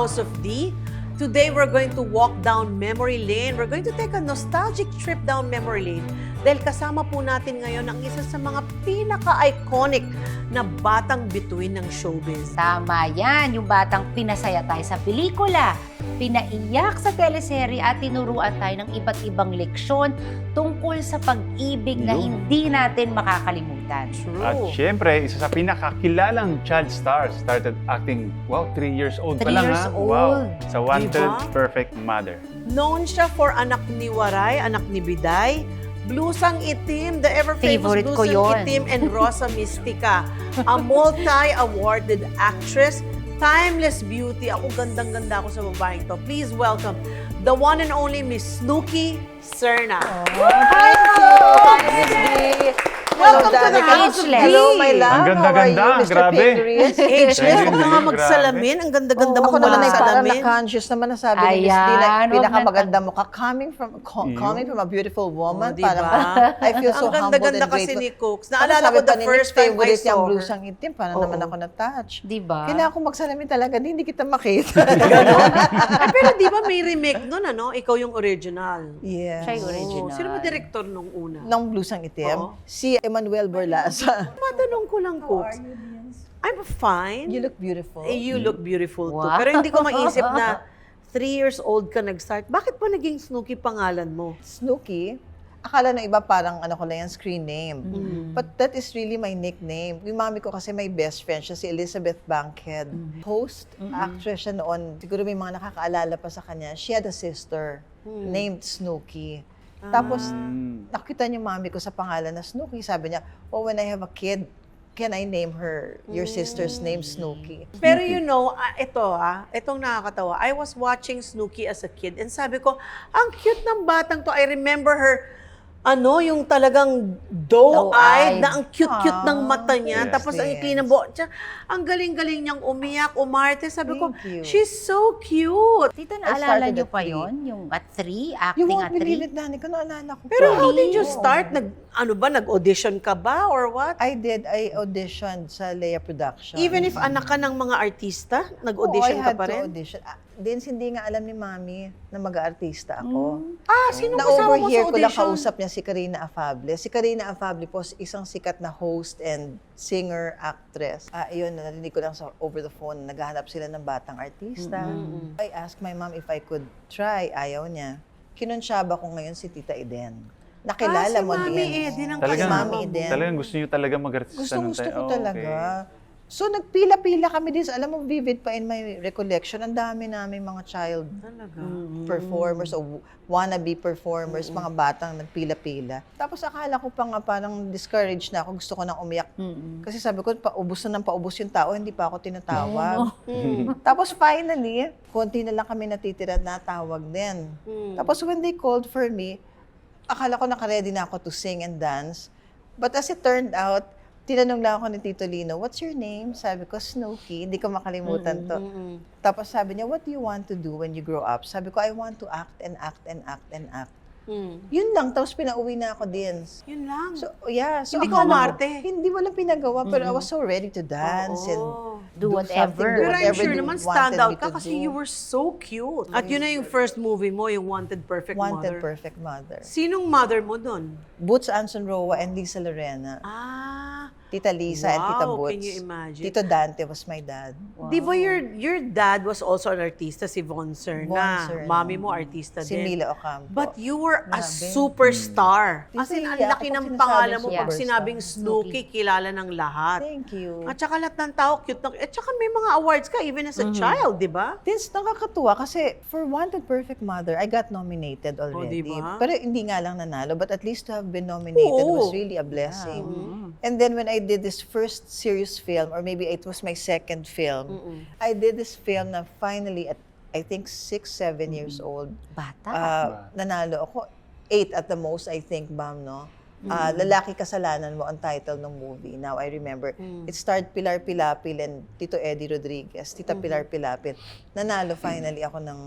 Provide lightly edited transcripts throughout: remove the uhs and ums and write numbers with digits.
House of D. Today, we're going to walk down memory lane. We're going to take a nostalgic trip down memory lane dahil kasama po natin ngayon ang isa sa mga pinaka-iconic na batang bituin ng showbiz. Tama yan, yung batang pinasaya tayo sa pelikula, pinaiyak sa teleserye at tinuruan tayo ng iba't ibang leksyon tungkol sa pag-ibig na hindi natin makakalimutan. At syempre, isa sa pinakakilalang child stars, started acting, 3 years old pa 3 lang years ha? old. Wow, sa Wanted Diba? Perfect Mother. Known siya for Anak ni Waray, Anak ni Biday, Blusang Itim, the ever-famous Favorite ko Blusang yun. Itim, and Rosa Mystica. A multi-awarded actress, timeless beauty. Ako, gandang-ganda ako sa babaeng to. Please welcome the one and only Miss Snooki Serna. Hi, Welcome to the House of D. Hello, my love. Ang ganda-ganda, How are you, Mr. grabe. Pingree? Ageless, huwag ka nga Grabe. magsalamin. Ang ganda-ganda mo Ako naman ay walang parang salamin. na-conscious naman na sabi ni Miss Ayan, Dina, wag pinakamaganda mo ka. Coming from a beautiful woman. diba? Parang, I feel so Ang humbled ganda-ganda and kasi grateful. ni Cooks. Tapos Naalala sabi ko pa the ni first Nick, time I favorite niyang saw her. blusang itim. Parang naman ako na-touch. Diba? Kailangan ko magsalamin talaga, hindi kita makita. Ay, pero di ba may remake nun, ano? Ikaw yung original. Yes. Siya yung original. Sino ba director nung una? Nung blusang itim, Oo. si Emmanuel Borlaza. Matanong ko lang, Cooks. I'm fine. You look beautiful. You look beautiful too. Wow. Pero hindi ko maisip na 3 years old ka nag-start. Bakit pa naging Snooki pangalan mo? Snooki, akala ng iba parang ano ko lang yan, screen name. But that is really my nickname. Yung mami ko kasi may best friend siya, si Elizabeth Bankhead. Host, actress siya noon. Siguro may mga nakakaalala pa sa kanya. She had a sister named Snooki. Tapos, nakita niyo mami ko sa pangalan na Snooki. Sabi niya, when I have a kid, can I name her, your sister's name, Snooki? Pero you know, itong nakakatawa. I was watching Snooki as a kid and sabi ko, ang cute ng batang to. I remember her, yung talagang doe-eyed, Doe-eyed. na ang cute-cute ng mata niya. Yes, Tapos ang yes. ikli ng buhok. Tsaka, ang galing-galing niyang umiyak, umarte. Sabi ko, Thank you. she's so cute. Tita, I naalala started niyo at pa 3. yon Yung at 3? You Acting won't at believe 3? it, Nani, ko naalala ko. Pero pa. how did you Oo. start? Nag-audition ka ba or what? I auditioned sa Leia Production. Even if anak ka ng mga artista, nag-audition I ka had pa to rin? audition. Vince, hindi nga alam ni Mami na mag-aartista ako. Sino kasama mo sa Na-overhear ko lang audition? kausap niya si Karina Afable. Si Karina Afable po, isang sikat na host and singer, actress. Ayun, narinig ko lang sa over the phone, naghahanap sila ng batang artista. I asked my mom if I could try. Ayaw niya. Kinonsyaba ko ngayon si Tita Eden. Nakilala si mo Mami din. Eden ang Talagang, kasama Mami mo. Eden. talagang gusto niyo talaga mag-artista nung Gusto tayo. ko Oh, talaga. okay. So, nagpila-pila kami din. Alam mo, vivid pa in my recollection. Ang dami namin mga child Talaga. performers o wannabe performers, mga batang nagpila-pila. Tapos akala ko pa nga parang discouraged na ako. Gusto ko nang umiyak. Kasi sabi ko, paubos na ng paubos yung tao, hindi pa ako tinatawag. Tapos finally, konti na lang kami natitira, natawag din. Tapos when they called for me, akala ko nakaready na ako to sing and dance. But as it turned out, tinanong lang ako ni Tito Lino, what's your name? Sabi ko, Snooki. Hindi ko makalimutan to. Tapos sabi niya, what do you want to do when you grow up? Sabi ko, I want to act and act and act and act. Yun lang. Tapos pinauwi na ako din. Yun lang. So, yeah. So, Hindi ka akala ko, umarte? Hindi, walang pinagawa. Pero I was so ready to dance and Do something, whatever. Pero I'm whatever sure they naman wanted stand out me ka to kasi do. you were so cute. At yun na yung first movie mo, yung Wanted Perfect Wanted Mother. Perfect Mother. Sinong mother mo dun? Boots Anson Roa and Lisa Lorena. Tita Lisa and Tita Wow, Boots. can you imagine? Tito Dante was my dad. Di ba your dad was also an artista, si Von Serna. Von Serna. Mami mo artista Si din. Mila Ocampo. But you were a Grabe. superstar. Mm. As in, ang Hindi, laki ako ng pag pangalan mo sinasabing pag superstar. sinabing Snooki, kilala ng lahat. Thank you. At saka lahat ng tao, cute na. At saka may mga awards ka even as a child, di ba? This nakakatuwa kasi for Wanted Perfect Mother, I got nominated already. diba? Pero hindi nga lang nanalo, but at least to have been nominated Oo. was really a blessing. And then when I did this first serious film, or maybe it was my second film, I did this film na finally at I think 6, 7 years old. Bata. Nanalo ako. 8 at the most, I think, Bam, no? Lalaki Kasalanan Mo ang title ng movie. Now I remember. It starred Pilar Pilapil and Tito Eddie Rodriguez. Tita Pilar Pilapil. Nanalo finally ako ng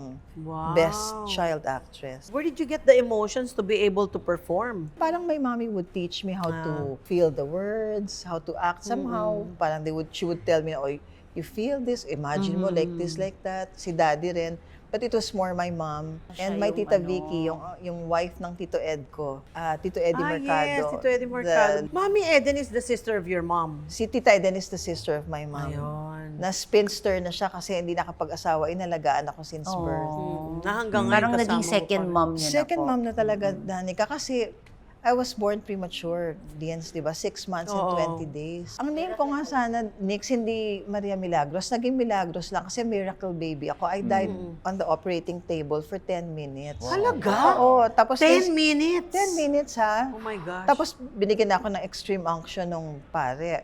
Wow. Best Child Actress. Where did you get the emotions to be able to perform? Parang my mommy would teach me how to feel the words, how to act somehow. Parang she would tell me, oy, you feel this, imagine mo like this, like that. Si daddy rin. But it was more my mom. Siya And my yung tita ano. Vicky, yung wife ng Tito Ed ko. Tito Eddie Mercado. Yes, Tito Eddie Mercado. Mommy Eden is the sister of your mom. Si Tita Eden is the sister of my mom. Ayun. Na spinster na siya kasi hindi nakapag-asawa. Inalagaan ako since birth. Na hanggang ngayon Parang naging kasama mo second pa rin. mom niya Second na po. mom na talaga, Danica, kasi I was born premature, Dians, di ba? 6 months and Oo. 20 days. Ang name ko nga sana, Nix, hindi Maria Milagros. Naging Milagros lang kasi miracle baby ako. I died on the operating table for 10 minutes. Talaga? Oo, tapos 10 minutes? 10 minutes, ha? Oh my gosh. Tapos binigyan ako ng extreme unction nung pare.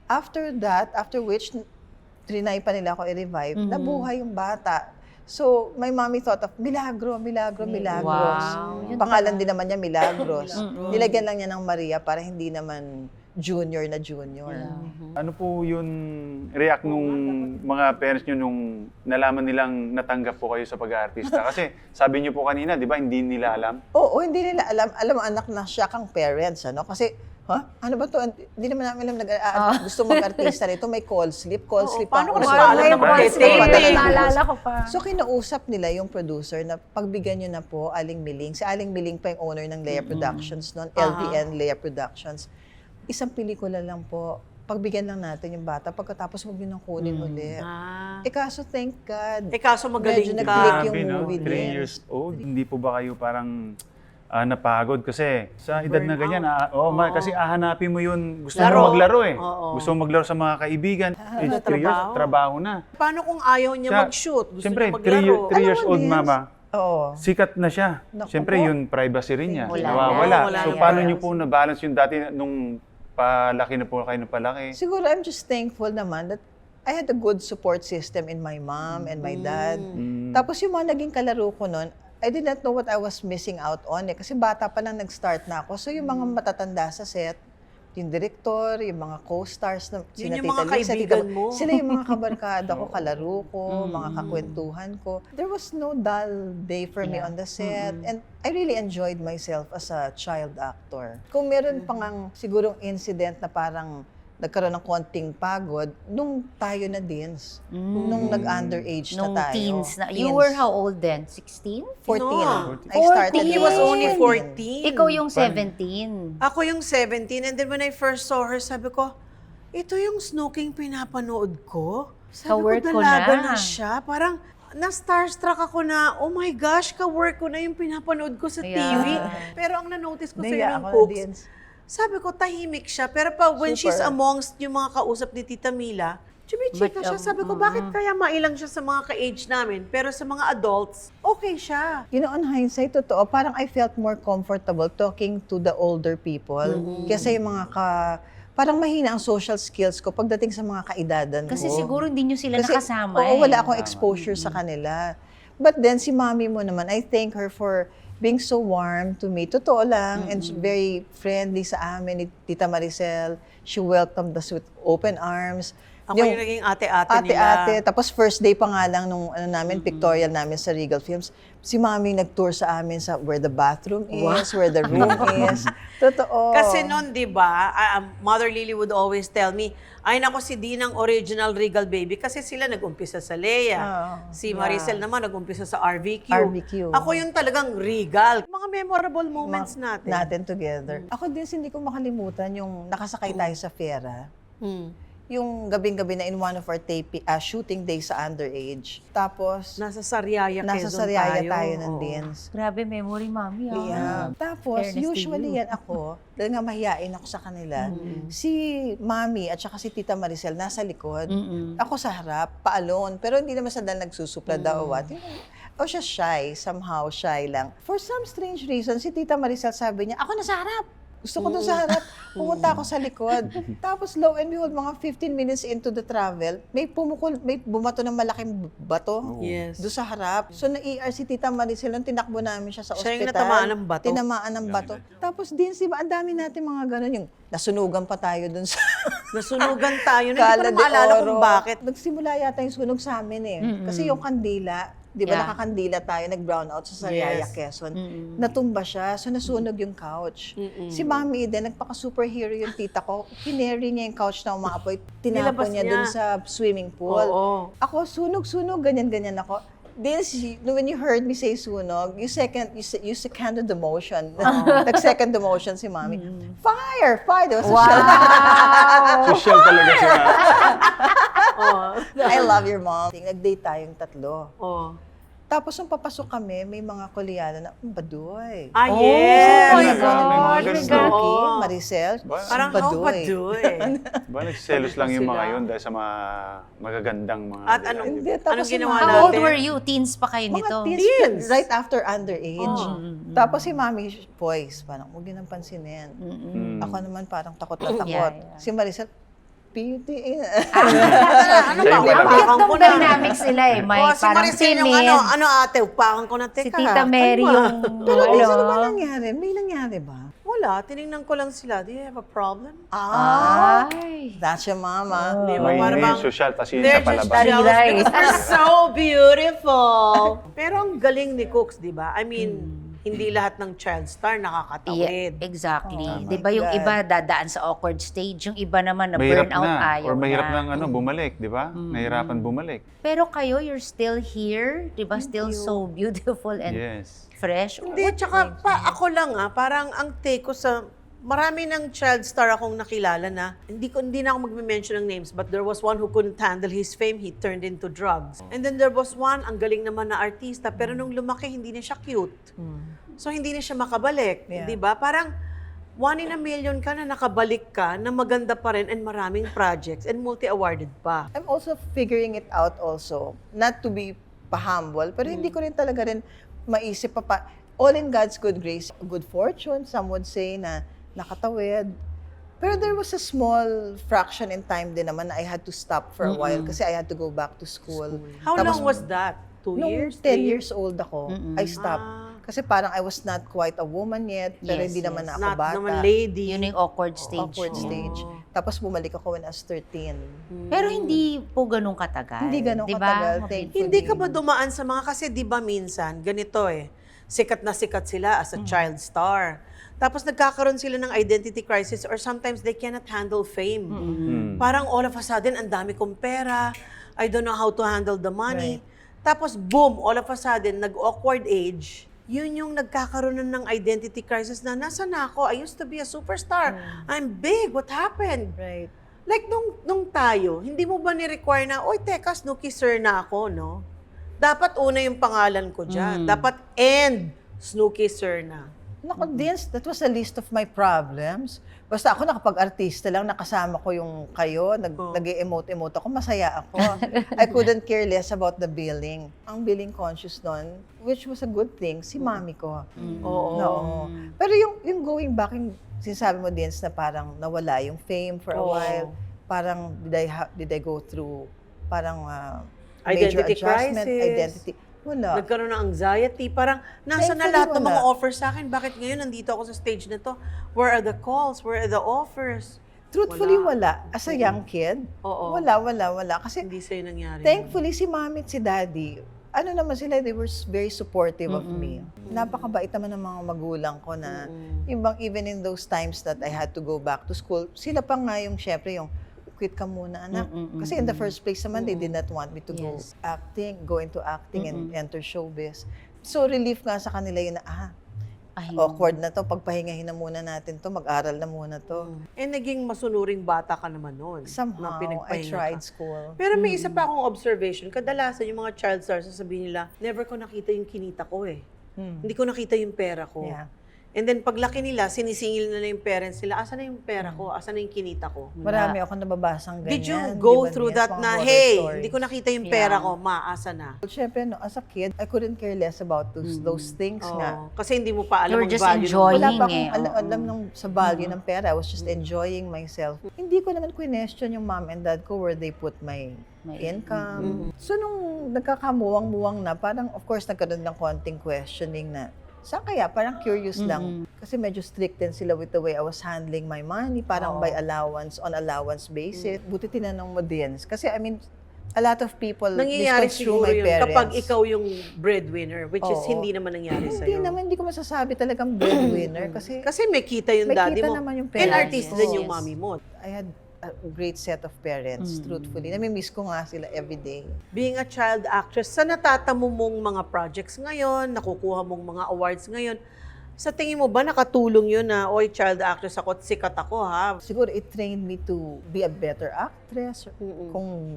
After that, after which, trinay pa nila ako i-revive, nabuhay yung bata. So, my mommy thought of, Milagros. Wow. Yun Pangalan din naman niya, Milagros. Nilagyan lang niya ng Maria para hindi naman junior na junior. Ano po yung react nung mga parents nyo nung nalaman nilang natanggap po kayo sa pag-aartista? Kasi sabi nyo po kanina, di ba, hindi nila alam? Oo, hindi nila alam. Alam, anak na siya kang parents, ano? Kasi, ano ba to? Hindi naman namin alam, gusto mag-artista nito, may call slip. Call slip paano ako. kung So, nagpaalam ng marketing? Naalala ko pa. So, kinausap nila yung producer na pagbigyan nyo na po Aling Miling. Si Aling Miling pa yung owner ng Lea Productions noon, LTN Lea Productions. Isang pelikula lang po. Pagbigyan lang natin yung bata, pagkatapos huwag nyo nang kunin ulit. Kaso, thank God. Kaso magaling Medyo ka. nag-click yung Grabe, no? movie 3 din. years old. Hindi po ba kayo parang napagod? Kasi sa edad na Burnout. ganyan, kasi hahanapin mo yun. Gusto Laro. mo maglaro eh. Oo. Gusto mo maglaro sa mga kaibigan. Sa 3 years, trabaho. trabaho na. Paano kung ayaw niya Siya- mag-shoot? Gusto Siyempre, niya 3 maglaro? years Alam mo, old Liz, mama. Oo. Sikat na siya. Naku Siyempre, po. yung privacy rin niya. Wala Nawawala. na. Wala So, na. paano niyo po na-balance yung dati nung palaki na po kayo ng palaki? Siguro, I'm just thankful naman that I had a good support system in my mom and my dad. Tapos yung mga naging kalaro ko noon, I did not know what I was missing out on eh. Kasi bata pa lang nag-start na ako. So yung mga matatanda sa set, yung director, yung mga co-stars, na, Yun sina yung Tita mga Lisa, kaibigan Tita- mo. Sila yung mga kabarkada ko, kalaro ko, mga kakwentuhan ko. There was no dull day for me on the set. And I really enjoyed myself as a child actor. Kung meron pang sigurong incident na parang nagkaroon ng konting pagod, nung tayo na Deans. Nung nag-underage na Nung tayo. teens na. You Teens. were how old then? 16? 14. No. I started 14. He was only 14. Ikaw yung 17. Ako yung 17. And then when I first saw her, sabi ko, ito yung snoking pinapanood ko. Sabi Ka-work ko, ko dalaga na. na siya. Parang, na-starstruck ako na, oh my gosh, ka-work ko na yung pinapanood ko sa Yeah. TV. Pero ang na-notice ko sa Naiya yung ako na cooks, Deans. sabi ko, tahimik siya. Pero pa when she's Super. amongst yung mga kausap ni Tita Mila, chumichika siya. Sabi ko, bakit kaya mailang siya sa mga ka-age namin? Pero sa mga adults, okay siya. You know, on hindsight, totoo, parang I felt more comfortable talking to the older people. Kasi yung mga parang mahina ang social skills ko pagdating sa mga kaedadan ko. Kasi siguro hindi nyo sila nakasama oo, wala eh. akong exposure sa kanila. But then, si mami mo naman, I thank her for being so warm to me. Totoo lang, and very friendly sa amin, ni Tita Maricel. She welcomed us with open arms. Ako yung naging ate-ate nila. Ate-ate. Tapos first day pa nga lang nung namin, pictorial namin sa Regal Films, si Mami nag-tour sa amin sa where the bathroom is, where the room is. Totoo. Kasi noon, di ba, Mother Lily would always tell me, ay nako si Dinang original Regal Baby kasi sila nag-umpisa sa Lea. Si Maricel naman nag-umpisa sa RVQ. RVQ. Ako yung talagang Regal. Mga memorable moments natin. Natin together. Ako din, hindi ko makalimutan yung nakasakay tayo sa Fera. Yung gabing-gabi na in one of our shooting days sa underage. Tapos, Nasa Sariaya, nasa Quezon Sariaya tayo. tayo ng Oo. Dins. Grabe, memory mami. Yeah. Tapos, Fairness to usually you. yan ako, dahil nga mahihain ako sa kanila, si Mami at saka si Tita Maricel nasa likod, ako sa harap, pa-alone. Pero hindi naman sa dahil nagsusupla daw o what. O siya shy, somehow shy lang. For some strange reason, si Tita Maricel sabi niya, ako na sa harap. Gusto ko doon sa harap. Pumunta ako sa likod. Tapos lo and behold, mga 15 minutes into the travel, may bumato ng malaking bato. Yes. Doon sa harap. So na-ER si Tita Maricel, nung tinakbo namin siya sa Siya ospital. yung natamaan ng bato? Tinamaan ng bato. Tapos din, diba, ang dami natin mga ganun, yung nasunugan pa tayo doon sa Nasunugan tayo. Hindi ko Cala na de maalala Oro. kung bakit. Nagsimula yata yung sunog sa amin eh. Kasi yung kandila, Di ba Yeah. nakakandila tayo, nag-brown out sa Sariaya, Yes. Quezon. Mm-mm. Natumba siya, so nasunog yung couch. Si Mami Eden, nagpaka-superhero yung tita ko. Kinary niya yung couch na umaapoy. Nilabas Tinapon niya niya. dun sa swimming pool. Oo. Ako, sunog-sunog, ganyan-ganyan ako. Then, when you heard me say sunog, you seconded the motion. Nag-second the motion si Mami. Fire! Fire! There was a shell. Social talaga siya. Oo. I love your mom. Nag-date tayong tatlo. Oo. Tapos nung papasok kami, may mga kolyano na, baduy. Ah, Oh yes. my God, Oo, may mga my ganun. God. Snooki, Oo. Maricel, Parang how baduy. Ba, nagselos lang yung mga Sila. yun dahil sa mga magagandang mga... At lalaki, anong- di ba? Hindi, tapos Anong si ginawa Mami- How old natin? were you? Teens pa kayo Mga nito? teens, right after underage. Oh. Tapos si Mami, boys, parang huwag yun ang pansinin. Mm. Ako naman parang takot na takot. Yeah. Si Maricel, beauty. Ano Sa'yo ba? wala. Ang cute Upakan ng ko na. dynamics nila eh. May Oh, si parang Maricel yung timid. ano ate, upakan ko na. Si Teka, Tita Mary kalma. yung... Pero minsan ano, naman nangyari. May nangyari ba? Wala, tinignan ko lang sila. Do you have a problem? Ay. That's your mama. Di ba? Para Mainit, bang- social, tas yun They're sa just palabas. jealous Taray. because they're so beautiful. Pero ang galing ni Cooks, di ba? I mean, hindi lahat ng child star Yeah, nakakatawid. exactly. Oh, Di ba my yung God. iba dadaan sa awkward stage, yung iba naman na Mahirap burnout na. ayaw Or mahirap na. nang bumalik, di ba? Nahirapan bumalik. Pero kayo, you're still here, di ba? Still so beautiful and Yes. fresh. Hindi, tsaka ako lang parang ang take ko sa marami ng child star akong nakilala na hindi na ako magme-mention ng names, but there was one who couldn't handle his fame, he turned into drugs. And then there was one, ang galing naman na artista, pero nung lumaki hindi na siya cute. So hindi na siya makabalik, Yeah. 'di ba? Parang 1 in a million ka na nakabalik ka na maganda pa rin and maraming projects and multi-awarded pa. I'm also figuring it out also. Not to be pa-humble, pero hindi ko rin talaga rin maisip pa. All in God's good grace, good fortune, some would say na nakatawid. Pero there was a small fraction in time din naman na I had to stop for a while kasi I had to go back to school. How Tapos, long was that? 2 Nung years? 10 3 years old ako, I stopped. Kasi parang I was not quite a woman yet, pero Yes, hindi naman yes. ako Not bata. naman lady. Yun yung awkward stage. Awkward mo. stage. Tapos bumalik ako when I was 13. Pero hindi po ganun katagal. Hindi ganun di ba? katagal, thankfully. Hindi ka ba dumaan sa mga, kasi di ba minsan, ganito sikat na sikat sila as a child star. Tapos nagkakaroon sila ng identity crisis or sometimes they cannot handle fame. Parang all of a sudden, ang dami kong pera, I don't know how to handle the money. Tapos boom, all of a sudden, nag-awkward age, yun yung nagkakaroon na ng identity crisis na, nasa na ako? I used to be a superstar. I'm big. What happened? Right. Like nung tayo, hindi mo ba ni-require na, oy, teka, Snooki Sir na ako, no? Dapat una yung pangalan ko dyan. Dapat end Snooki Sir na. Naku, Vince, that was a list of my problems. Basta ako nakapag-artista lang, nakasama ko yung kayo, nag-emote-emote ako, masaya ako. I couldn't care less about the billing. Ang billing conscious nun, which was a good thing, si mami ko. Oo. No. Pero yung going back, yung sinasabi mo, Vince, na parang nawala yung fame for a Oo. while. Parang, did I go through parang major Identity adjustment, crisis. identity. Wala. Nagkaroon ng anxiety. Parang, nasa na Thankfully, lahat ng mga wala. offers sa akin? Bakit ngayon nandito ako sa stage na to? Where are the calls? Where are the offers? Truthfully, wala. As a young kid, Oo. wala. Kasi Hindi sa'yo nangyari. thankfully, si mami at si daddy, ano naman sila, they were very supportive of me. Napakabait naman ng mga magulang ko na, yung bang even in those times that I had to go back to school, sila pa nga yung, syempre, yung, quit ka muna, anak. Kasi in the first place naman, they did not want me to go into acting and enter showbiz. So, relief nga sa kanila yun na, Ay, awkward na to, pagpahingahin na muna natin to, mag-aral na muna to. Eh, naging masunuring bata ka naman noon. Somehow, I tried school. Pero may isa pa akong observation. Kadalasan yung mga child stars, sasabihin nila, never ko nakita yung kinita ko eh. Hindi ko nakita yung pera ko. Yeah. And then paglaki nila, sinisingil nila yung parents nila, asan na yung pera ko? Asan na yung kinita ko? Marami ako nababasang ganyan. Did you di go ba, through Nia? that Mga na, horror hey, stories. hindi ko nakita yung pera ko, ma, asa na? Siyempre, no, as a kid, I couldn't care less about those things nga. Oo. Kasi hindi mo pa alam You're ang just value enjoying. Wala pa akong eh, oo. alam sa value ng pera. I was just enjoying myself. Hindi ko naman question yung mom and dad ko where they put my income. So, nung nagkakamuwang-muwang na, parang, of course, nagkaroon ng konting questioning na, saan kaya? Parang curious lang. Kasi medyo strict din sila with the way I was handling my money. Parang by allowance, on allowance basis. Buti tinanong mo din. Kasi, I mean, a lot of people Nangyayari misconstrue siguro my yun parents. kapag ikaw yung breadwinner, which is Oo. hindi naman nangyari sa'yo. Hindi ko masasabi talagang breadwinner kasi Kasi may kita yung may daddy kita mo. naman yung And parents. artist din yung Yes. mommy mo. I had a great set of parents, truthfully. Namimiss ko nga sila every day. Being a child actress, sa natatamo mong mga projects ngayon, nakukuha mong mga awards ngayon, sa tingin mo ba nakatulong yun na, oy, child actress ako at sikat ako ha? Siguro it trained me to be a better actress. Kung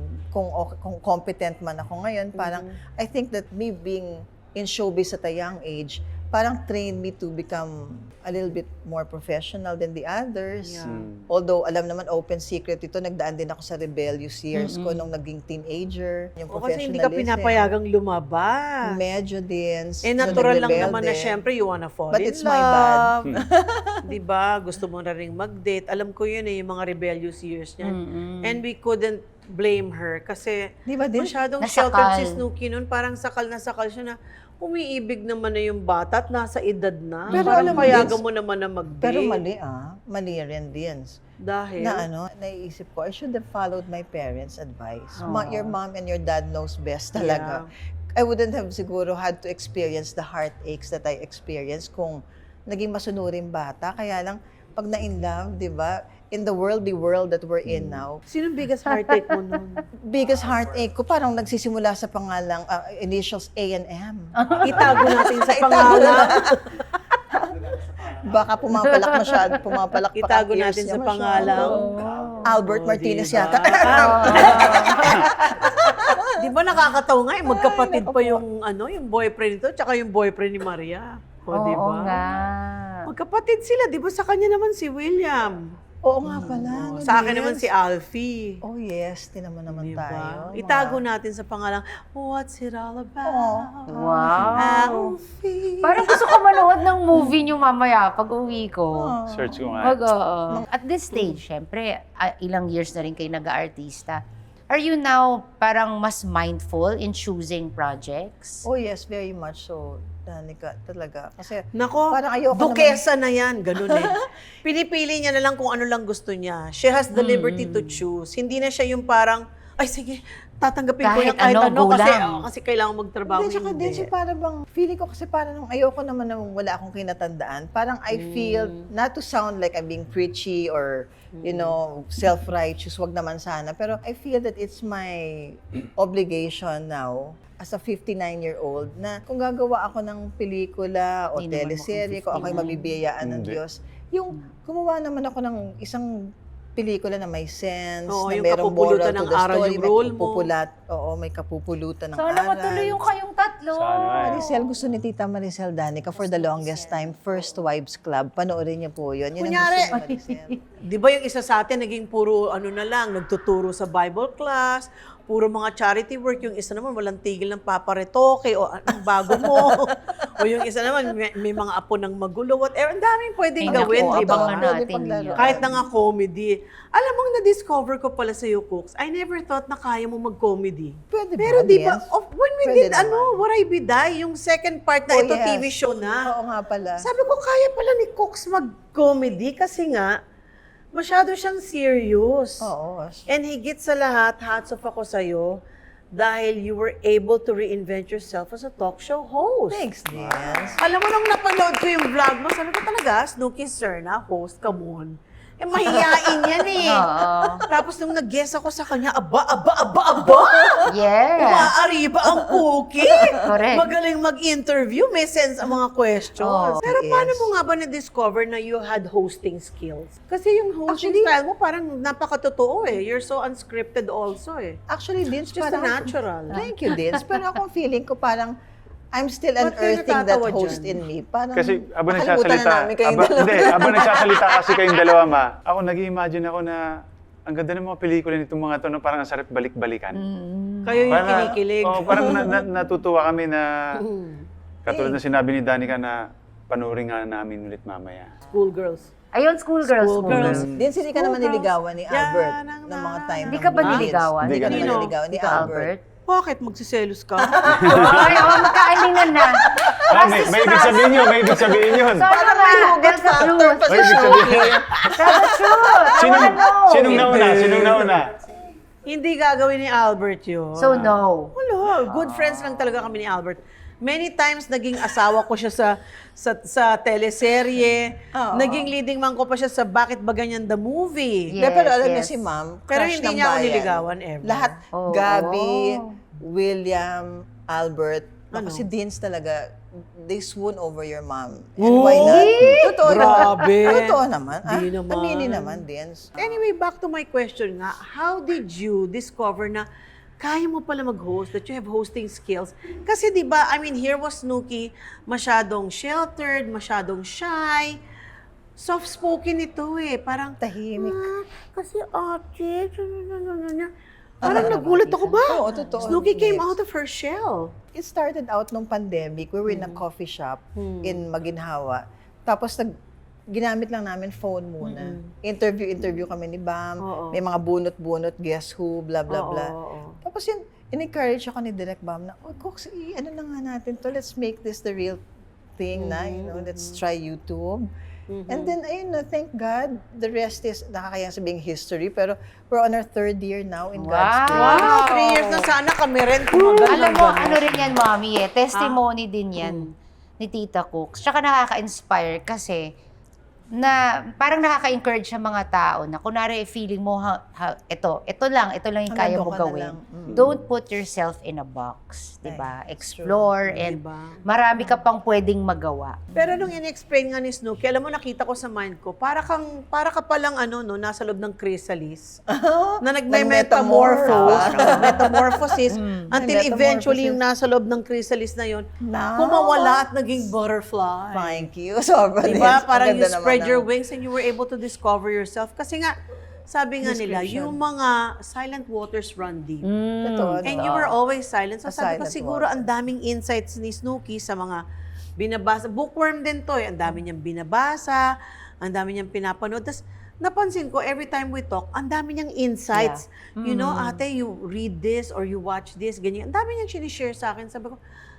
competent man ako ngayon, parang I think that me being in showbiz at a young age, parang trained me to become a little bit more professional than the others. Yeah. Although, alam naman, open secret ito, nagdaan din ako sa rebellious years ko nung naging teenager. Yung O kasi hindi ka pinapayagang lumabas. Medyo din. Eh, So, natural lang nagrebelde. naman na syempre you wanna fall But in it's my bad. love. Diba? Gusto mo na rin mag-date. Alam ko yun eh, yung mga rebellious years niya. And we couldn't blame her kasi Di ba din? masyadong Nasakal. sheltered si Snooki nun. Parang sakal siya na umiibig naman na yung bata at nasa edad na. Pero Parang alam mo, payagan Vince, mo naman na mag-date. Pero mali mali rin din. Dahil? Naiisip ko, I should have followed my parents' advice. Your mom and your dad knows best talaga. I wouldn't have siguro had to experience the heartaches that I experienced kung naging masunuring bata. Kaya lang, pag na-in love, di ba, in the worldly world that we're in now, Sinong biggest heartache mo nun? biggest heartache ko, parang nagsisimula sa pangalang initials A and M. Itago natin sa Itago pangalan. Baka pumapalak pa Itago ang ears natin niya sa masyado. pangalan. Albert Oh, Martinez diba? yata. Di ba nakakatawa nga, magkapatid pa yung yung boyfriend nito tsaka yung boyfriend ni Maria. O, di Oo ba? nga. Magkapatid sila, di ba? Sa kanya naman si William. Oo nga pala. O, sa akin naman si Alfie. Oh yes, tinaman naman Di tayo. ba? Itago natin sa pangalang, What's it all about? Wow. Alfie. Parang gusto ko manood ng movie niyo mamaya pag uwi ko. Search ko nga. At this stage, syempre, ilang years na rin kayo nag-aartista. Are you now parang mas mindful in choosing projects? Oh yes, very much so. Danica, talaga. Kasi Nako, parang ayoko dukesa na yan, ganun eh. Pinipili niya na lang kung ano lang gusto niya. She has the liberty to choose. Hindi na siya yung parang, ay sige, tatanggapin ko Kahit yung kahit ano, ano, go kasi, lang. kasi kailangan magtrabaho. Hindi, tsaka din siya para bang, feeling ko kasi parang ayoko naman na wala akong kinatandaan. Parang I feel, not to sound like I'm being preachy or, you know, self-righteous, wag naman sana. Pero I feel that it's my obligation now as a 59-year-old na kung gagawa ako ng pelikula o Hindi naman teleserye, kung ako'y 59. mabibiyayaan ng Hindi. Diyos, yung gumawa naman ako ng isang pelikula na may sense, Oo, na yung merong kapupulutan moral to ng the aral story, yung may role mo. may kapupulutan ng Sana aral. matuloy yung kayong tatlo. Sana nga eh. Maricel, gusto ni Tita Maricel Danica for the longest time, First Wives Club. Panoorin niyo po yun. Yun ang Kunyari, gusto ni Maricel. Di ba yung isa sa atin naging puro ano na lang, nagtuturo sa Bible class, puro mga charity work, yung isa naman walang tigil ng paparetoke o anong bago mo. O yung isa naman may mga apo ng magulo, whatever. Ang daming pwedeng Ay, gawin, naku, di ba? abangan natin Pwede paglaro. yun. Kahit na nga comedy. Alam mo, na-discover ko pala sa iyo, Cooks, I never thought na kaya mo mag-comedy. Pwede ba? Pero di ba, Yes. when we Pwede did, naman. What I Be Die, yung second part na Oh, ito, yes. TV show na. Oo nga pala. Sabi ko, kaya pala ni Cooks mag-comedy kasi nga, masyado siyang serious. Oo. And higit sa lahat, hats off ako sa'yo dahil you were able to reinvent yourself as a talk show host. Thanks, Diaz. Alam mo, nung napanood ko yung vlog mo, sabi ko talaga, Snooki Serna, host, come on. Eh, mahihain yan eh. Oo. Tapos nung nag-guess ako sa kanya, aba! Yes. Umaariba ang cookie. Correct. Magaling mag-interview, may sense ang mga questions. Oh, Pero yes. paano mo nga ba na-discover na you had hosting skills? Kasi yung hosting Actually, style mo parang napakatotoo eh. You're so unscripted also eh. Actually, Vince, Just parang... natural. Thank you, Vince. Pero akong feeling ko parang I'm still Ba't kayo unearthing that natatawa host dyan? in me. Parang Kasi abang nakalimutan nagsasalita, na namin kayong dalawa. hindi, abang nagsasalita kasi kayong dalawa ako nag-imagine ako na ang ganda ng mga pelikula nitong mga to, no, parang ang sarap balik-balikan. Kayo yung kinikilig. Oh, parang natutuwa kami na katulad na sinabi ni Danica na panoorin nga namin ulit mamaya. Schoolgirls. Ayun, schoolgirls. Schoolgirls. Din hindi ka naman niligawan ni Albert ng mga time. Hindi ng ka ba kids. niligawan? Hindi ka Hindi ka Nino? niligawan ni Ito, Albert. Bakit? Magsiselos ka? Ay, magkaalingan na. May ibig sabihin yun, may ibig sabihin yun. So, ano may nga? hugot Tell the factor truth. pa May ibig sabihin. Tell the truth. I wanna know. Sinong nauna? Sinong nauna? Hindi gagawin ni Albert yun. So, no. Wala, good friends lang talaga kami ni Albert. Many times naging asawa ko siya sa teleserye. Oo. Naging leading man ko pa siya sa Bakit Ba Ganyan the Movie. Yes, Pero alam niyo yes. si Ma'am, Pero crush hindi ng niya ako bayan. niligawan ever. Lahat, Oo. Gabby, William, Albert, Ano? si Deans talaga, they swoon over your mom. And why not? Totoo Grabe. naman. Totoo naman. Di naman. Aminin naman, Deans. Anyway, back to my question nga, how did you discover na kaya mo pala mag-host, that you have hosting skills? Kasi di ba, I mean, here was Snooki, masyadong sheltered, masyadong shy, soft-spoken ito eh. Parang, Tahimik. kasi ate, parang nagulat ako ba? Oo, totoo. Snooki came Yes. out of her shell. It started out nung pandemic. We were in a coffee shop in Maginhawa. Tapos ginamit lang namin phone muna. Interview kami ni Bam. Oo. May mga bunot-bunot, guess who, blah, blah, Oo, blah. oo. Tapos yun, in-encourage ako ni Direk Bam na, oh, Cox, ano na nga natin to, let's make this the real thing na, you know, let's try YouTube. And then, ayun na, thank God, the rest is, nakakayang sabing history, pero we're on our 3rd year now in God's grace. Wow, 3 years na sana kami rin. Alam mo, ano rin yan, Mommy, testimony din yan ni Tita Cooks. Tsaka nakaka-inspire kasi na parang nakaka-encourage sa mga tao na kunwari feeling mo, ito lang yung kaya Nandun mo ka na gawin. lang. Don't put yourself in a box, di ba? Explore and Diba? marami ka pang pwedeng magawa. Pero nung in-explain nga ni Snooki, alam mo, nakita ko sa mind ko, para ka palang nasa loob ng chrysalis, na Nag-metamorphose. metamorphosis, until May eventually metamorphosis. yung nasa loob ng chrysalis na yun, Now, kumawala at naging butterfly. Thank you. Sobra Diba? Des. Parang Ang you ganda spread naman your ng- wings and you were able to discover yourself. Kasi nga, sabi nga nila, Description. yung mga silent waters run deep. Totoo, And no? you were always silent. So A sabi ko, silent siguro water. ang daming insights ni Snooki sa mga binabasa. Bookworm din to eh. Ang dami niyang binabasa, ang dami niyang pinapanood. Tapos napansin ko, every time we talk, ang dami niyang insights. You know, ate, you read this or you watch this, ganyan. Ang dami niyang sinishare sa akin. Sabi ko,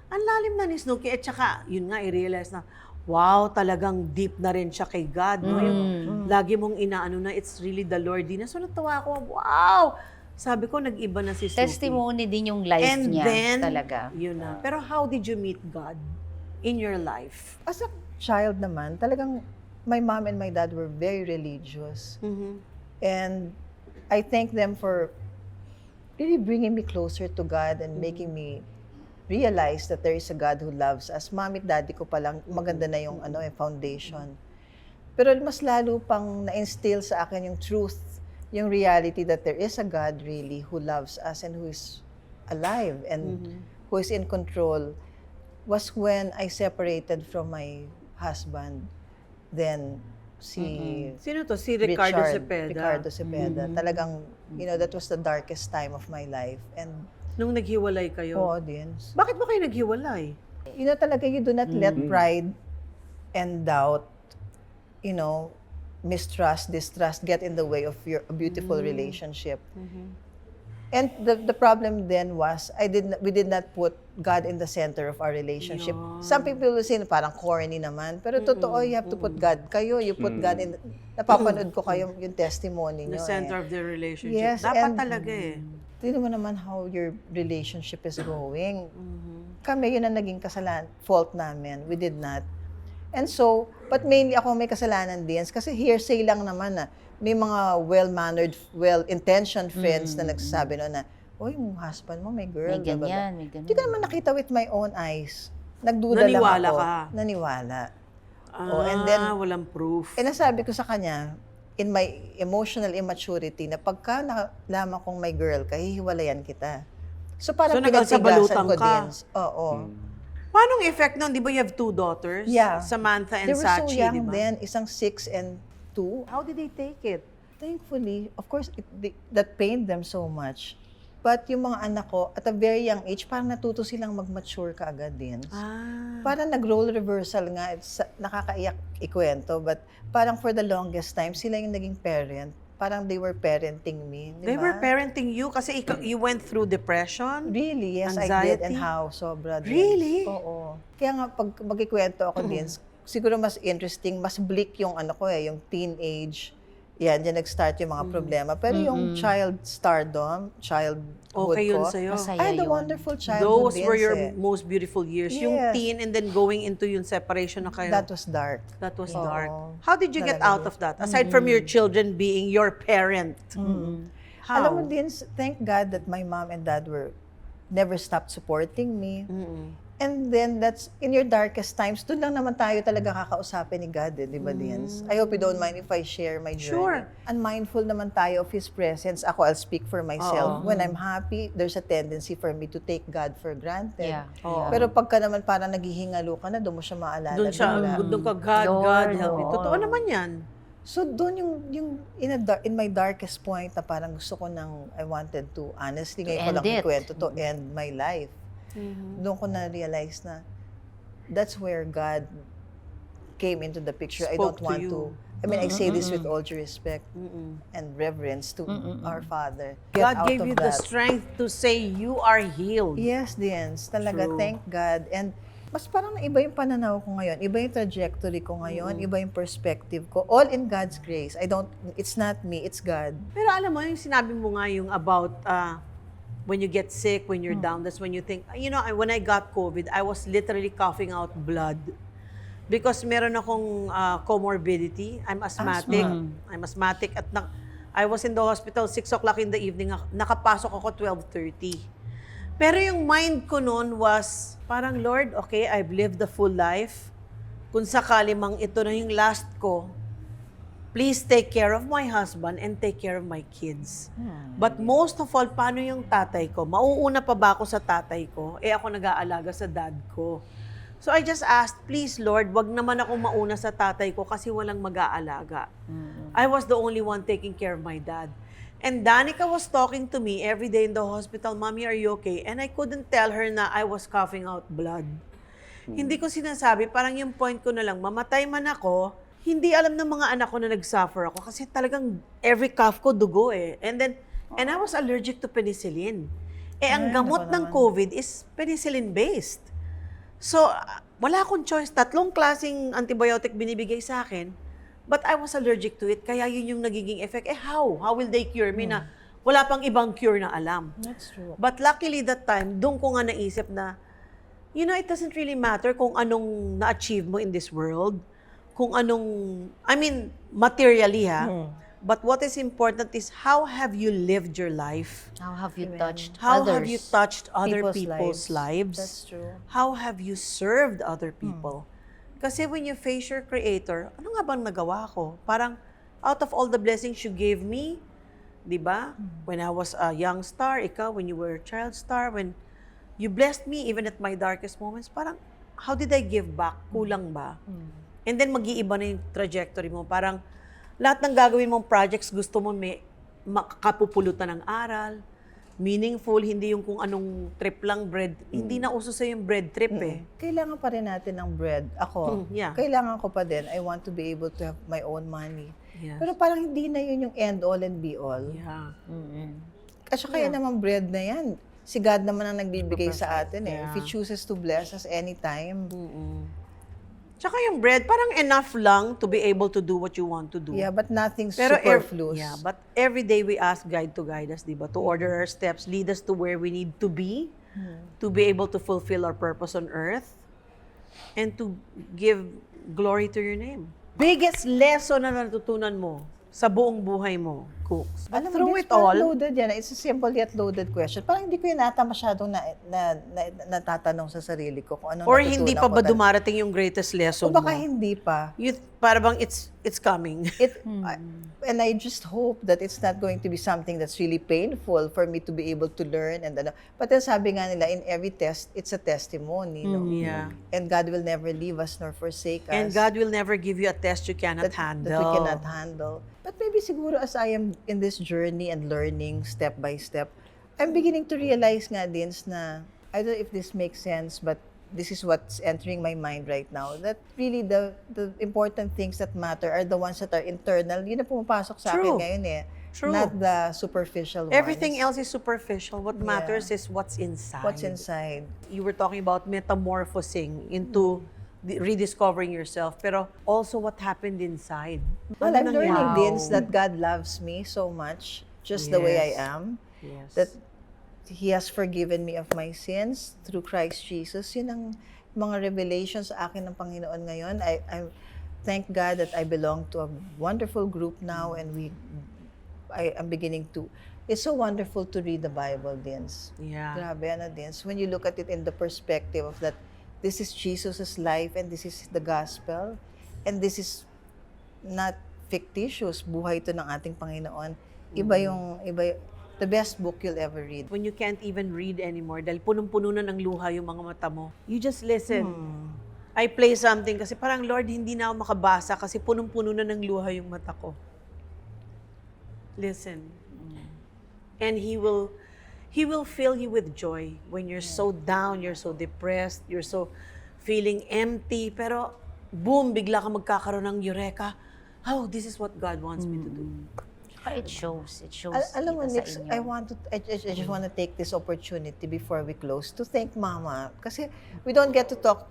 ang lalim na ni Snooki. At saka, yun nga, i-realize na, wow, talagang deep na rin siya kay God. No? Yung lagi mong inaano na, it's really the Lord din. So natawa ako, wow! Sabi ko, nag-iba na si Snooki. Testimony din yung life And niya then, talaga. yun na. Pero how did you meet God in your life? As a child naman, talagang my mom and my dad were very religious. And I thank them for really bringing me closer to God and making me realize that there is a God who loves us. Mami at daddy ko palang maganda na yung foundation. Pero mas lalo pang na-instill sa akin yung truth, yung reality that there is a God really who loves us and who is alive and who is in control was when I separated from my husband. Then si Sino to? Si Ricardo Cepeda. Ricardo Cepeda. Talagang, that was the darkest time of my life. And Nung naghiwalay kayo. audience. Bakit ba kayo naghiwalay? Talaga you do not let pride and doubt, mistrust, distrust get in the way of your beautiful relationship. And the problem then was we did not put God in the center of our relationship. Some people will say parang corny naman, pero totoo, you have to put God. You put God in, napapanood ko kayo yung testimony The nyo. center of the relationship. Yes, Dapat and- talaga eh. Tignan mo naman how your relationship is going. Kami, yun ang naging fault namin. We did not. And so, but mainly ako may kasalanan din kasi hearsay lang naman na may mga well-mannered, well-intentioned friends na nagsasabi na, "Uy, yung husband mo may girl." May blah, blah, blah." ganyan, may ganyan. Hindi ko naman nakita with my own eyes. Nagduda lang Naniwala ako. ka? Naniwala. And then, walang proof. Eh, nasabi ko sa kanya, in my emotional immaturity, na pagka nalaman kong may girl ka, hihiwalayan kita. So, parang So, nagsabalutan pinagtigasan ko ka? din. Oo. Paano ang effect nun? Di ba you have 2 daughters? Yeah. Samantha and They were so Sachi, young di ba? then, isang 6 and 2. How did they take it? Thankfully, of course, that pained them so much. But yung mga anak ko, at a very young age, parang natuto silang mag-mature kaagad din. Parang nag-role reversal nga, nakakaiyak ikwento, but parang for the longest time, sila yung naging parent. Parang they were parenting me. Di They ba? were parenting you kasi you went through depression? Really, yes, I did. And Anxiety? how, sobra din. Really? Oo. Kaya nga, pag magkikwento ako din, siguro mas interesting, mas bleak yung yung teenage, yan, dyan nag-start yung mga problema. Pero yung child stardom, childhood Okay yun ko, sa'yo. Masaya I had a yun. wonderful childhood. Those were your Vince, eh. most beautiful years. Yung Yes. teen and then going into yung separation na kayo. That was dark. That was Oo. dark. How did you get Talaga out yun. of that? Aside from your children being your parent. How? Alam mo din, thank God that my mom and dad never stopped supporting me. And then, that's, in your darkest times, doon lang naman tayo talaga kakausapin ni God, di ba, Dins? I hope you don't mind if I share my journey. Sure. Unmindful naman tayo of His presence. Ako, I'll speak for myself. When I'm happy, there's a tendency for me to take God for granted. Yeah. Oo. Pero pagka naman parang naghihingalo ka na, doon mo siya maalala. Doon siya, bigla. doon ka, God, Lord, God, help me. oo. Totoo naman yan. So doon yung in my darkest point na parang gusto ko I wanted to, honestly, ngayon ko end lang it. ikwento to end my life. Doon ko na-realize na that's where God came into the picture. I Spoke don't to want you. to, I mean, I say this with all due respect and reverence to our Father. Get God out gave of you the that. strength to say you are healed. Yes, Dians. Talaga, True. thank God. And mas parang iba yung pananaw ko ngayon, iba yung trajectory ko ngayon, iba yung perspective ko. All in God's grace. It's not me, it's God. Pero alam mo, yung sinabi mo nga yung about when you get sick, when you're down, that's when you think, you know, when I got COVID, I was literally coughing out blood. Because meron akong comorbidity. I'm asthmatic. I'm asthmatic. At I was in the hospital 6 o'clock in the evening. Nakapasok ako 12:30. Pero yung mind ko noon was, parang, Lord, okay, I've lived the full life. Kung sakali mang ito na yung last ko, please take care of my husband and take care of my kids. But most of all, paano yung tatay ko? Mauuna pa ba ako sa tatay ko? Ako nag-aalaga sa dad ko. So I just asked, please Lord, wag naman ako mauna sa tatay ko kasi walang mag-aalaga. I was the only one taking care of my dad. And Danica was talking to me every day in the hospital, Mommy, are you okay? And I couldn't tell her na I was coughing out blood. Hindi ko sinasabi, parang yung point ko na lang, mamatay man ako, hindi alam ng mga anak ko na nag-suffer ako kasi talagang every cough ko dugo eh. And I was allergic to penicillin. Ang gamot ng COVID is penicillin-based. So, wala akong choice. 3 klaseng antibiotic binibigay sa akin, but I was allergic to it. Kaya yun yung nagiging effect. How? How will they cure me na wala pang ibang cure na alam? That's true. But luckily that time, doon ko nga naisip na, you know, it doesn't really matter kung anong na-achieve mo in this world, kung anong, I mean, materially but what is important is how have you lived your life? How have you touched How others? have you touched other People's people's lives? That's true. How have you served other people? Kasi when you face your Creator, ano nga bang nagawa ko? Parang, out of all the blessings you gave me, di ba? When I was a young star, ikaw, when you were a child star, when you blessed me even at my darkest moments, parang, how did I give back? Kulang ba? And then, mag-iiba na yung trajectory mo. Parang, lahat ng gagawin mong projects, gusto mo may makapupulutan ng aral, meaningful, hindi yung kung anong trip lang bread. Hindi na uso sa yung bread trip eh. Kailangan pa rin natin ng bread. Ako, Yeah. kailangan ko pa din. I want to be able to have my own money. Yes. Pero parang hindi na yun yung end all and be all. Yeah. Kasi kaya naman bread na yan. Si God naman ang nagbibigay sa atin eh. If He Yeah. chooses to bless us anytime. Tsaka yung bread, parang enough lang to be able to do what you want to do. Yeah, but nothing Pero superfluous. but every day we ask God to guide us, di ba? To order our steps, lead us to where we need to be able to fulfill our purpose on earth, and to give glory to your name. Biggest lesson na natutunan mo sa buong buhay mo, Cooks. But Alam mo, through this it all, parang loaded yan. It's a simple yet loaded question. Parang hindi ko yun ata masyadong natatanong sa sarili ko kung anong or natutunan hindi pa ko ba dumarating yung greatest lesson O baka mo? hindi pa. Para bang it's coming. And I just hope that it's not going to be something that's really painful for me to be able to learn. But then sabi nga nila, in every test, it's a testimony. No? Yeah. And God will never leave us nor forsake us. And God will never give you a test you cannot handle. That we cannot handle. But maybe siguro as I am in this journey and learning step by step, I'm beginning to realize nga din na, I don't know if this makes sense, but this is what's entering my mind right now, that really the important things that matter are the ones that are internal. Yun na pumapasok sa akin True. ngayon eh. True. Not the superficial ones. Everything else is superficial. What matters is what's inside. What's inside. You were talking about metamorphosing into rediscovering yourself, pero also what happened inside. Well, Ano I'm learning, nangyari? Vince, that God loves me so much, just the way I Yes. am. Yes. That He has forgiven me of my sins through Christ Jesus. Yun ang mga revelations sa akin ng Panginoon ngayon. I thank God that I belong to a wonderful group now, and I am beginning to. It's so wonderful to read the Bible, Vince. Yeah. Grabe, Vince. When you look at it in the perspective of that, this is Jesus' life and this is the gospel, and this is not fictitious. Buhay ito ng ating Panginoon. The best book you'll ever read. When you can't even read anymore dahil punong-puno na ng luha yung mga mata mo, you just listen. I play something kasi parang, Lord, hindi na ako makabasa kasi punong-puno na ng luha yung mata ko. Listen. And He will fill you with joy when you're so down, you're so depressed, you're so feeling empty, pero boom, bigla ka magkakaroon ng eureka. Oh, this is what God wants me to do. Saka it shows. It shows Alam mo, kita Nix, sa inyo. I just want to take this opportunity before we close to thank Mama. Kasi we don't get to talk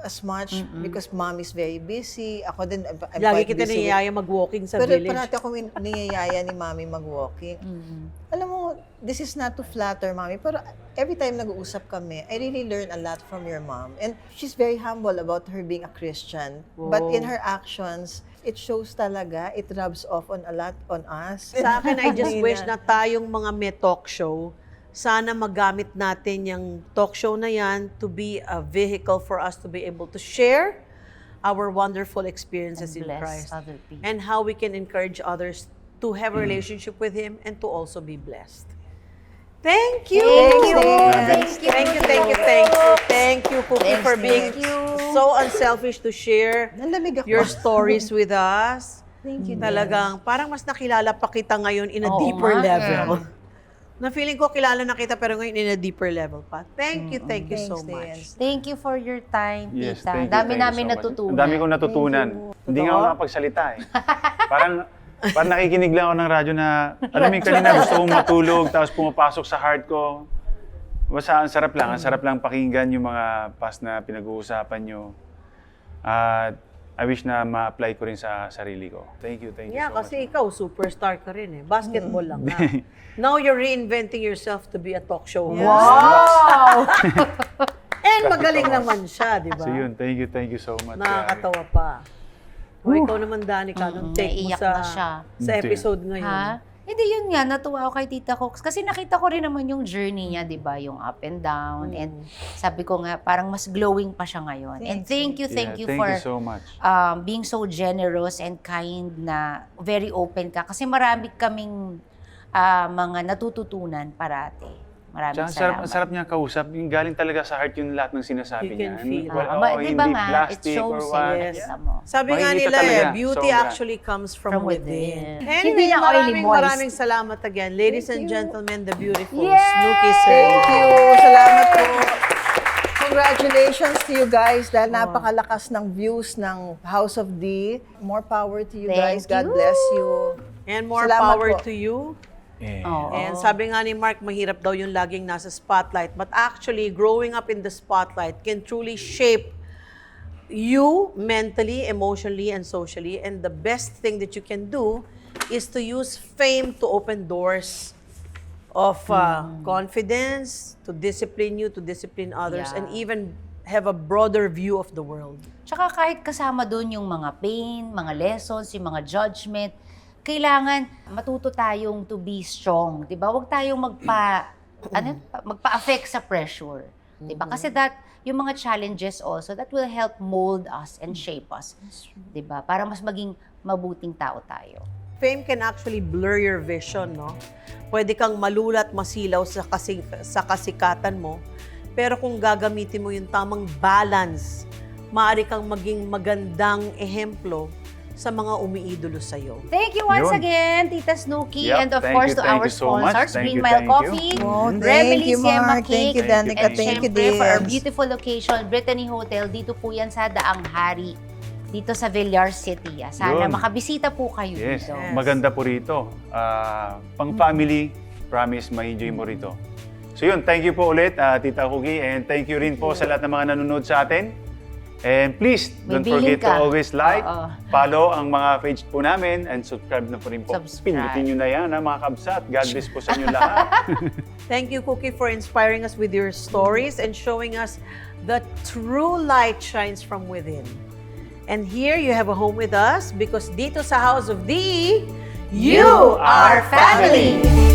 as much because Mom is very busy. Ako din, I'm Lagi quite kita busy. niyaya mag-walking sa Pero village. parati ako niyayaya ni Mami mag-walking. Alam mo, this is not to flatter Mami, pero every time nag-uusap kami, I really learn a lot from your mom. And she's very humble about her being a Christian. But in her actions, it shows talaga, it rubs off on a lot on us. Sa akin, I just Hindi wish na. na tayong mga may talk show, sana magamit natin yung talk show na yan to be a vehicle for us to be able to share our wonderful experiences in And bless Christ. other people. And how we can encourage others to have a relationship with Him and to also be blessed. Thank you! Thank you. Thank you, Cookie, Thanks, for being thanks. so unselfish to share Nalamig ako. your stories with us. Thank you, Talagang, parang mas nakilala pa kita ngayon in a Oo deeper nga. level. Na feeling ko kilala na kita pero ngayon in a deeper level pa. Thank you so Thanks, much. Diane. Thank you for your time, Yes, tita. thank you. Dami Thank you namin so much. natutunan. Ang dami kong natutunan. Hindi nga ako Totoo? nakapagsalita eh. Parang nakikinig lang ako ng radyo na, alam mo yung kanina gusto kong matulog, tapos pumapasok sa heart ko. Basta ang sarap lang pakinggan yung mga past na pinag-uusapan nyo. At I wish na ma-apply ko rin sa sarili ko. Thank you Yeah, so much. kasi ikaw superstar ka rin eh. Basketball lang na. Now you're reinventing yourself to be a talk show host. Wow! And magaling naman siya, di ba? So yun, thank you so much. Nakakatawa pa. O ikaw naman, Danica, anong take mo naiiyak na siya. sa episode ngayon? Ha? Hindi, yun nga, natuwa ako kay Tita Cox. Kasi nakita ko rin naman yung journey niya, di ba? Yung up and down. And sabi ko nga, parang mas glowing pa siya ngayon. And thank you Thank for you so much. being so generous and kind na very open ka. Kasi marami kaming mga natututunan parati. Maraming Tsaka salamat. sarap niya kausap. Yung galing talaga sa heart yung lahat ng sinasabi You can niya. feel. Di ba hindi nga, it plastic or shows what. eh. Yes. Alam mo. Sabi nga Makikita nila talaga, beauty sobra. actually comes from From within. within. Anyway, Hindi na oily moist. maraming salamat again. Ladies and gentlemen, the beautiful Yay! Snooki Thank Sir. you. Salamat po. Congratulations to you guys dahil napakalakas ng views ng House of D. More power to you guys. Thank God you. bless you. And more Salamat power po. to you. Eh. Oo. And sabi nga ni Mark, mahirap daw yung laging nasa spotlight. But actually, growing up in the spotlight can truly shape you mentally, emotionally, and socially. And the best thing that you can do is to use fame to open doors of confidence, to discipline you, to discipline others, Yeah. and even have a broader view of the world. Tsaka kahit kasama doon yung mga pain, mga lessons, yung mga judgment, kailangan matuto tayong to be strong, 'di ba? Huwag tayong magpa-affect sa pressure, 'di ba? Kasi yung mga challenges also that will help mold us and shape us, 'di ba? Para mas maging mabuting tao tayo. Fame can actually blur your vision, no? Pwede kang malulat, masilaw sa kasikatan mo, pero kung gagamitin mo yung tamang balance, maaari kang maging magandang ehemplo sa mga umiidolo sa'yo. Thank you once Yun. again, Tita Snooki, Yep, and of thank course you, to thank our you so much. sponsors, Thank Green you, Mile thank you. Coffee, Oh, thank Remilis you, Yema Mark. Thank Cake, you, Danica. and Thank you, syempre for our Dims. beautiful location, Brittany Hotel. Dito po yan sa Daang Hari, dito sa Villar City. Sana Yun. makabisita po kayo Yes, dito. maganda po rito. Pang family, promise ma-enjoy mo rito. So yun, thank you po ulit, Tita Cookie, and thank you rin po sa lahat ng mga nanonood sa atin. And please, May don't billing forget to ka. always like, Oo. follow ang mga page po namin, and subscribe na po rin po. Subscribe. Pindutin nyo na yan, ha, mga kabsat. God bless po sa inyo lahat. Thank you, Cookie, for inspiring us with your stories and showing us the true light shines from within. And here you have a home with us because dito sa House of D, You are family!